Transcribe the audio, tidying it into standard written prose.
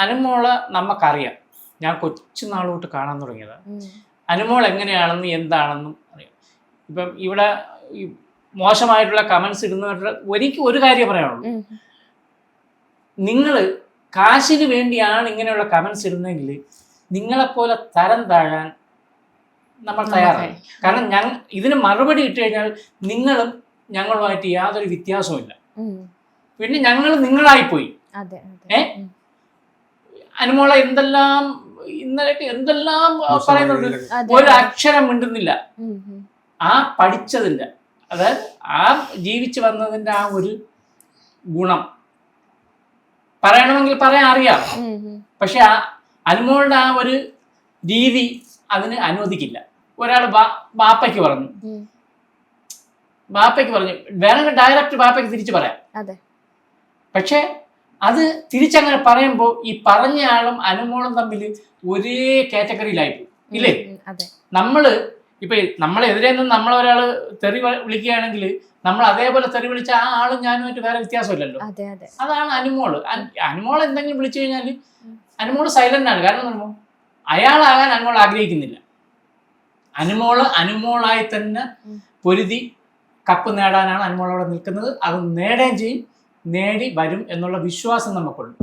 അനുമോളെ നമുക്കറിയാം. ഞാൻ കൊച്ചുനാൾ തൊട്ട് കാണാൻ തുടങ്ങിയത്. അനുമോൾ എങ്ങനെയാണെന്നും എന്താണെന്നും അറിയാം. ഇപ്പം ഇവിടെ ഈ മോശമായിട്ടുള്ള കമൻസ് ഇടുന്നവരുടെ ഒരിക്കലും ഒരു കാര്യം പറയാനുള്ളൂ. നിങ്ങൾ കാശിന് വേണ്ടിയാണ് ഇങ്ങനെയുള്ള കമൻസ് ഇടുന്നതെങ്കിൽ നിങ്ങളെപ്പോലെ തരം താഴാൻ നമ്മൾ തയ്യാറായി. കാരണം ഇതിന് മറുപടി ഇട്ട് കഴിഞ്ഞാൽ നിങ്ങളും ഞങ്ങളുമായിട്ട് യാതൊരു വ്യത്യാസവുമില്ല. പിന്നെ ഞങ്ങൾ നിങ്ങളായിപ്പോയി. അനുമോളെ ഇന്നലെയൊക്കെ എന്തെല്ലാം പറയുന്നുണ്ട്. ഒരു അക്ഷരം മിണ്ടുന്നില്ല. ആ പഠിച്ചതില്ല, അതായത് ആ ജീവിച്ചു വന്നതിന്റെ ആ ഒരു ഗുണം പറയണമെങ്കിൽ പറയാൻ അറിയാം. പക്ഷെ ആ അനുമോളുടെ ആ ഒരു രീതി അതിന് അനുവദിക്കില്ല. ഒരാൾ ബാപ്പയ്ക്ക് പറഞ്ഞു വേണമെങ്കിൽ ഡയറക്റ്റ് ബാപ്പയ്ക്ക് തിരിച്ചു പറയാം. പക്ഷെ അത് തിരിച്ചങ്ങനെ പറയുമ്പോൾ ഈ പറഞ്ഞ ആളും അനുമോളും തമ്മിൽ ഒരേ കാറ്റഗറിയിലായിപ്പോ ഇല്ലേ? ഇപ്പൊ നമ്മളെതിരെ നിന്ന് നമ്മളൊരാള് തെറി വിളിക്കുകയാണെങ്കിൽ നമ്മൾ അതേപോലെ തെറി വിളിച്ച ആ ആളും ഞാനുമായിട്ട് വേറെ വ്യത്യാസമില്ലല്ലോ. അതാണ് അനുമോൾ എന്തെങ്കിലും വിളിച്ചു കഴിഞ്ഞാൽ അനുമോള് സൈലന്റ് ആണ്. കാരണം അയാളാകാൻ അനുമോൾ ആഗ്രഹിക്കുന്നില്ല. അനുമോളായി തന്നെ പൊരുതി കപ്പ് നേടാനാണ് അനുമോൾ അവിടെ നിൽക്കുന്നത്. അത് നേടുകയും ചെയ്യും, നേടി വരും എന്നുള്ള വിശ്വാസം നമുക്കുണ്ട്.